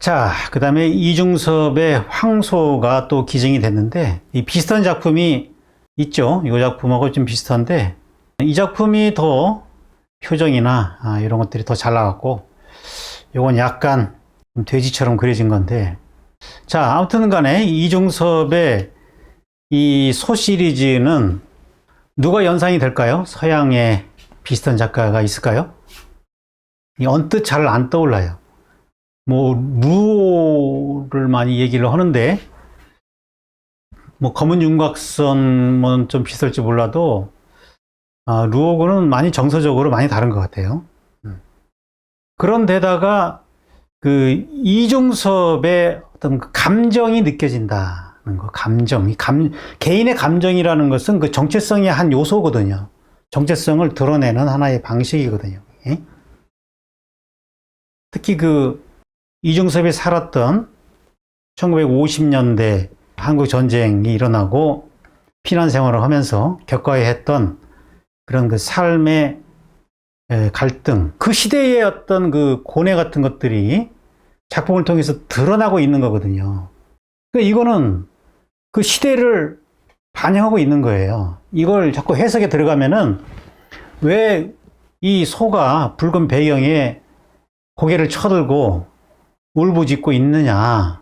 자, 그 다음에 이중섭의 황소가 또 기증이 됐는데, 이 비슷한 작품이 있죠. 이 작품하고 좀 비슷한데, 이 작품이 더 표정이나 이런 것들이 더 잘 나왔고, 요건 약간 돼지처럼 그려진 건데, 자, 아무튼 간에 이중섭의 이 소 시리즈는 누가 연상이 될까요? 서양의 비슷한 작가가 있을까요? 언뜻 잘 안 떠올라요. 뭐 루오를 많이 얘기를 하는데, 뭐 검은 윤곽선은 좀 비슷할지 몰라도 루오고는 많이 정서적으로 많이 다른 것 같아요. 그런데다가 그 이중섭의 어떤 감정이 느껴진다는 거, 개인의 감정이라는 것은 그 정체성의 한 요소거든요. 정체성을 드러내는 하나의 방식이거든요. 예? 특히 그 이중섭이 살았던 1950년대 한국 전쟁이 일어나고 피난 생활을 하면서 겪어야 했던 그런 그 삶의 갈등, 그 시대의 어떤 그 고뇌 같은 것들이 작품을 통해서 드러나고 있는 거거든요. 그러니까 이거는 그 시대를 반영하고 있는 거예요. 이걸 자꾸 해석에 들어가면은 왜 이 소가 붉은 배경에 고개를 쳐들고 울부짖고 있느냐?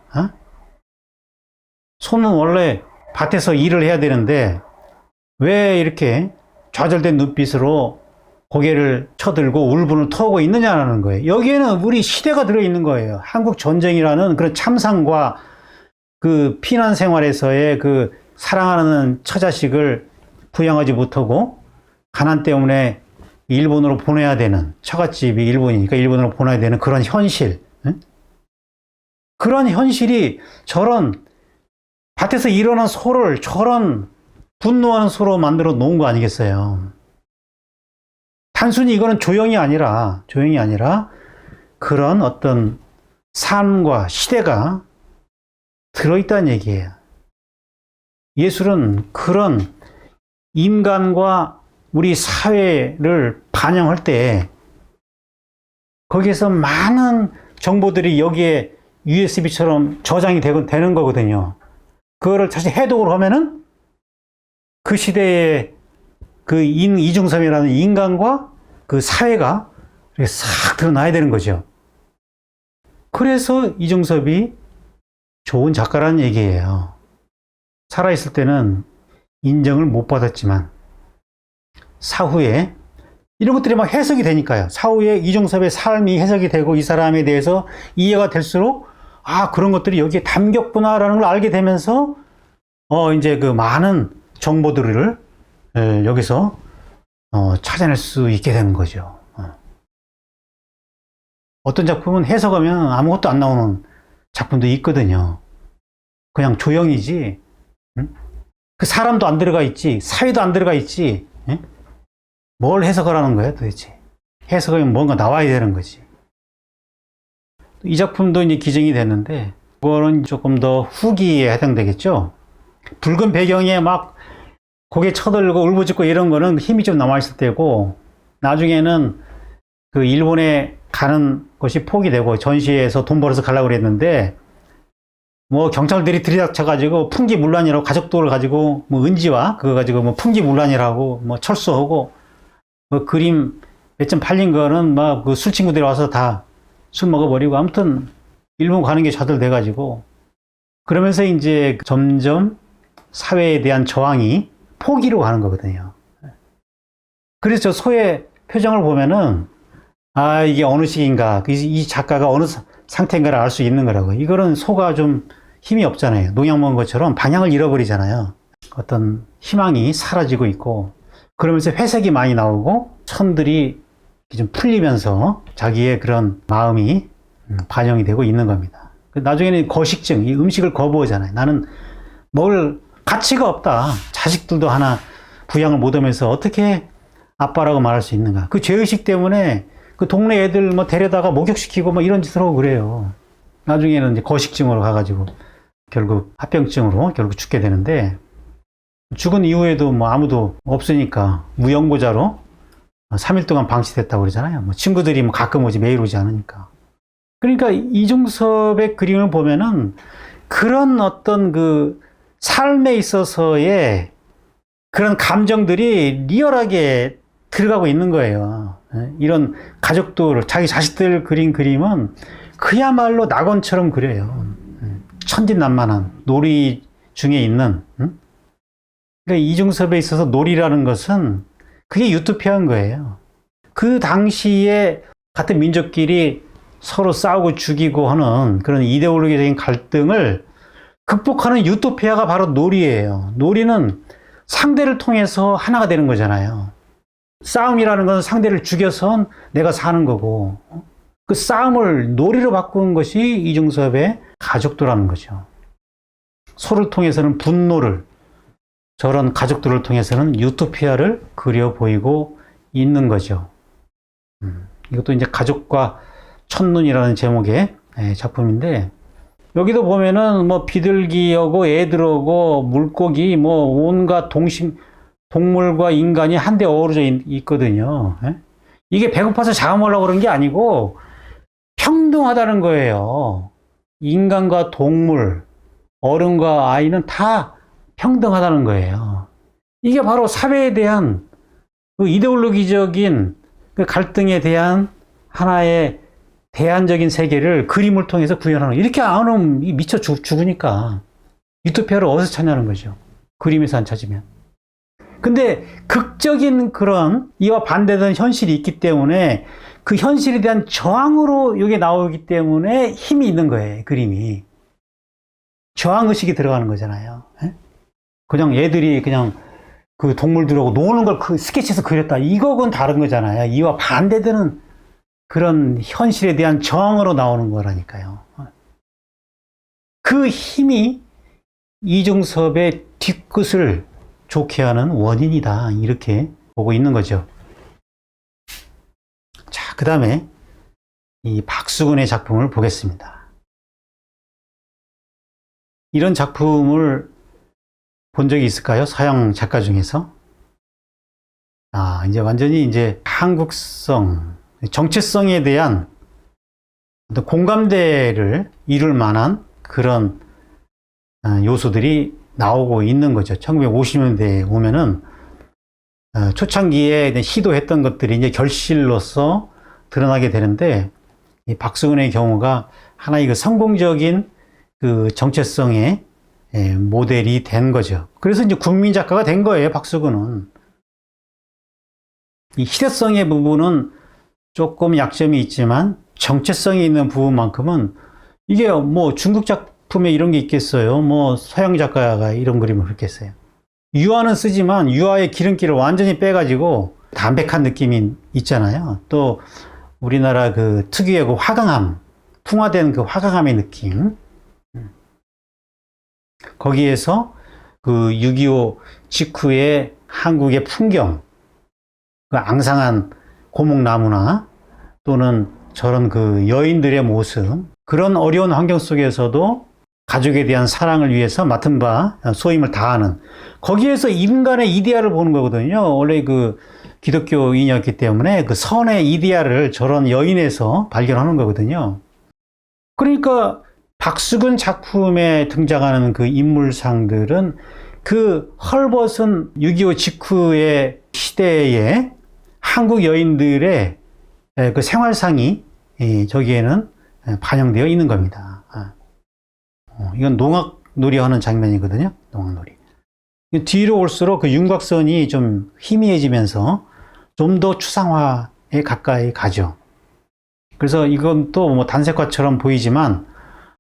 소는 원래 밭에서 일을 해야 되는데 왜 이렇게 좌절된 눈빛으로 고개를 쳐들고 울분을 터오고 있느냐는 거예요. 여기에는 우리 시대가 들어있는 거예요. 한국 전쟁이라는 그런 참상과 그 피난 생활에서의 그 사랑하는 처자식을 부양하지 못하고 가난 때문에 일본으로 보내야 되는, 처갓집이 일본이니까 일본으로 보내야 되는 그런 현실. 그런 현실이 저런 밭에서 일어난 소를 저런 분노하는 소로 만들어 놓은 거 아니겠어요? 단순히 이거는 조형이 아니라 그런 어떤 삶과 시대가 들어있다는 얘기예요. 예술은 그런 인간과 우리 사회를 반영할 때 거기에서 많은 정보들이 여기에 USB처럼 저장이 되는 거거든요. 그거를 다시 해독을 하면은 그 시대의 그 이중섭이라는 인간과 그 사회가 이렇게 싹 드러나야 되는 거죠. 그래서 이중섭이 좋은 작가라는 얘기예요. 살아있을 때는 인정을 못 받았지만 사후에 이런 것들이 막 해석이 되니까요. 사후에 이중섭의 삶이 해석이 되고 이 사람에 대해서 이해가 될수록 그런 것들이 여기에 담겼구나라는 걸 알게 되면서 이제 그 많은 정보들을 여기서 찾아낼 수 있게 되는 거죠. 어떤 작품은 해석하면 아무것도 안 나오는 작품도 있거든요. 그냥 조형이지, 그 사람도 안 들어가 있지, 사회도 안 들어가 있지, 뭘 해석하라는 거예요, 도대체? 해석하면 뭔가 나와야 되는 거지. 이 작품도 이제 기증이 됐는데, 그거는 조금 더 후기에 해당되겠죠? 붉은 배경에 막 고개 쳐들고 울부짖고 이런 거는 힘이 좀 남아있을 때고, 나중에는 그 일본에 가는 것이 포기되고 전시회에서 돈 벌어서 가려고 그랬는데, 뭐 경찰들이 들이닥쳐가지고 풍기문란이라고 가족들을 가지고 뭐 은지와 그거 가지고 뭐 풍기문란이라고 뭐 철수하고, 뭐 그림 몇 점 팔린 거는 막 그 술 친구들이 와서 다 술 먹어버리고, 아무튼 일본 가는 게 좌절돼가지고, 그러면서 이제 점점 사회에 대한 저항이 포기로 가는 거거든요. 그래서 저 소의 표정을 보면은 이게 어느 시기인가, 이 작가가 어느 상태인가를 알 수 있는 거라고. 이거는 소가 좀 힘이 없잖아요. 농약 먹은 것처럼 방향을 잃어버리잖아요. 어떤 희망이 사라지고 있고, 그러면서 회색이 많이 나오고 천들이 좀 풀리면서 자기의 그런 마음이 반영이 되고 있는 겁니다. 나중에는 거식증, 이 음식을 거부하잖아요. 나는 먹을 가치가 없다. 자식들도 하나 부양을 못하면서 어떻게 아빠라고 말할 수 있는가. 그 죄의식 때문에 그 동네 애들 뭐 데려다가 목욕시키고 뭐 이런 짓을 하고 그래요. 나중에는 이제 거식증으로 가가지고 결국 합병증으로 결국 죽게 되는데, 죽은 이후에도 뭐 아무도 없으니까 무영고자로 3일 동안 방치됐다고 그러잖아요. 뭐 친구들이 뭐 가끔 오지 매일 오지 않으니까. 그러니까 이중섭의 그림을 보면은 그런 어떤 그 삶에 있어서의 그런 감정들이 리얼하게 들어가고 있는 거예요. 이런 가족들, 자기 자식들 그린 그림은 그야말로 낙원처럼 그려요. 천진난만한 놀이 중에 있는. 그러니까 이중섭에 있어서 놀이라는 것은 그게 유토피아인 거예요. 그 당시에 같은 민족끼리 서로 싸우고 죽이고 하는 그런 이데올로기적인 갈등을 극복하는 유토피아가 바로 놀이예요. 놀이는 상대를 통해서 하나가 되는 거잖아요. 싸움이라는 건 상대를 죽여서 내가 사는 거고, 그 싸움을 놀이로 바꾼 것이 이중섭의 가족도라는 거죠. 소를 통해서는 분노를, 저런 가족들을 통해서는 유토피아를 그려 보이고 있는 거죠. 이것도 이제 가족과 첫눈이라는 제목의 작품인데, 여기도 보면은 뭐 비둘기하고 애들하고 물고기 뭐 온갖 동물과 인간이 한데 어우러져 있거든요. 이게 배고파서 잡아먹으려고 그런 게 아니고 평등하다는 거예요. 인간과 동물, 어른과 아이는 다 평등하다는 거예요. 이게 바로 사회에 대한 그 이데올로기적인 그 갈등에 대한 하나의 대안적인 세계를 그림을 통해서 구현하는, 이렇게 안 하면 미쳐 죽으니까 유토피아를 어디서 찾냐는 거죠. 그림에서 안 찾으면. 근데 극적인 그런 이와 반대되는 현실이 있기 때문에 그 현실에 대한 저항으로 이게 나오기 때문에 힘이 있는 거예요. 그림이. 저항의식이 들어가는 거잖아요. 그냥 애들이 그냥 그 동물들하고 노는 걸 그 스케치에서 그렸다, 이거는 다른 거잖아요. 이와 반대되는 그런 현실에 대한 저항으로 나오는 거라니까요. 그 힘이 이중섭의 뒤끝을 좋게 하는 원인이다, 이렇게 보고 있는 거죠. 자, 그 다음에 이 박수근의 작품을 보겠습니다. 이런 작품을 본 적이 있을까요? 서양 작가 중에서? 이제 완전히 이제 한국성, 정체성에 대한 공감대를 이룰 만한 그런 요소들이 나오고 있는 거죠. 1950년대에 오면은 초창기에 시도했던 것들이 이제 결실로서 드러나게 되는데, 이 박수근의 경우가 하나의 그 성공적인 그 정체성의 모델이 된 거죠. 그래서 이제 국민 작가가 된 거예요, 박수근은. 이 희대성의 부분은 조금 약점이 있지만 정체성이 있는 부분만큼은, 이게 뭐 중국 작품에 이런 게 있겠어요? 뭐 서양 작가가 이런 그림을 그렸겠어요? 유화는 쓰지만 유화의 기름기를 완전히 빼가지고 담백한 느낌이 있잖아요. 또 우리나라 그 특유의 그 화강함, 풍화된 그 화강함의 느낌. 거기에서 그 6.25 직후의 한국의 풍경, 그 앙상한 고목나무나 또는 저런 그 여인들의 모습, 그런 어려운 환경 속에서도 가족에 대한 사랑을 위해서 맡은 바 소임을 다하는, 거기에서 인간의 이데아를 보는 거거든요. 원래 그 기독교인이었기 때문에 그 선의 이데아를 저런 여인에서 발견하는 거거든요. 그러니까 박수근 작품에 등장하는 그 인물상들은 그 헐벗은 6.25 직후의 시대에 한국 여인들의 그 생활상이 저기에는 반영되어 있는 겁니다. 이건 농악놀이 하는 장면이거든요. 농악놀이. 뒤로 올수록 그 윤곽선이 좀 희미해지면서 좀 더 추상화에 가까이 가죠. 그래서 이건 또 뭐 단색화처럼 보이지만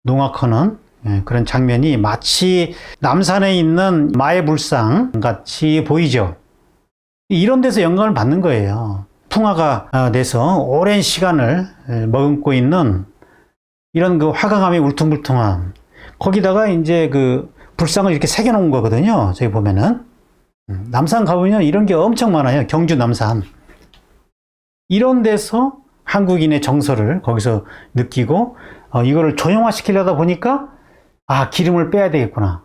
농악하는 그런 장면이 마치 남산에 있는 마애불상 같이 보이죠. 이런 데서 영감을 받는 거예요. 풍화가 돼서 오랜 시간을 머금고 있는 이런 그 화강함의 울퉁불퉁함, 거기다가 이제 그 불상을 이렇게 새겨놓은 거거든요. 저기 보면은 남산 가보면 이런 게 엄청 많아요. 경주 남산. 이런 데서 한국인의 정서를 거기서 느끼고 이거를 조형화시키려다 보니까 기름을 빼야 되겠구나.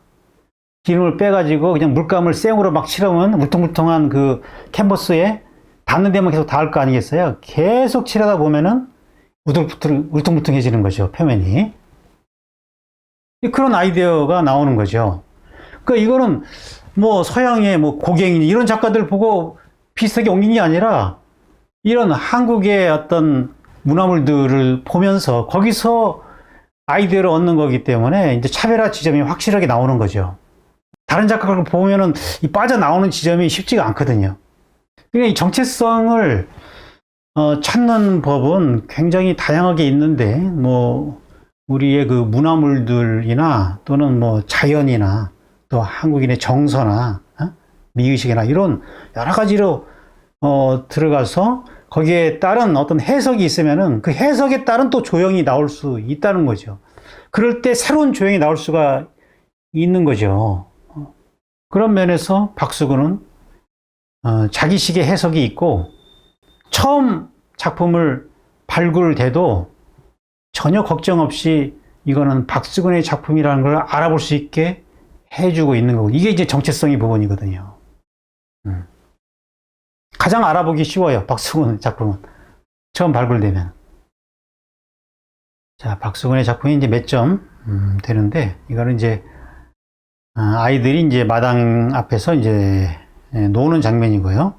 기름을 빼가지고 그냥 물감을 생으로 막 칠하면 울퉁불퉁한 그 캔버스에 닿는 데만 계속 닿을 거 아니겠어요? 계속 칠하다 보면은 울퉁불퉁해지는 거죠, 표면이. 그런 아이디어가 나오는 거죠. 그러니까 이거는 뭐 서양의 뭐 고갱이 이런 작가들 보고 비슷하게 옮긴 게 아니라 이런 한국의 어떤 문화물들을 보면서 거기서 아이디어를 얻는 거기 때문에 이제 차별화 지점이 확실하게 나오는 거죠. 다른 작가를 보면은 이 빠져나오는 지점이 쉽지가 않거든요. 그러니까 이 정체성을 찾는 법은 굉장히 다양하게 있는데, 뭐, 우리의 그 문화물들이나 또는 뭐 자연이나 또 한국인의 정서나 미의식이나 이런 여러 가지로 들어가서 거기에 따른 어떤 해석이 있으면은 그 해석에 따른 또 조형이 나올 수 있다는 거죠. 그럴 때 새로운 조형이 나올 수가 있는 거죠. 그런 면에서 박수근은 자기식의 해석이 있고 처음 작품을 발굴돼도 전혀 걱정 없이 이거는 박수근의 작품이라는 걸 알아볼 수 있게 해주고 있는 거고, 이게 이제 정체성의 부분이거든요. 가장 알아보기 쉬워요, 박수근 작품은. 처음 발굴되면. 자, 박수근의 작품이 이제 몇 점 되는데, 이거는 이제 아이들이 이제 마당 앞에서 이제 노는 장면이고요.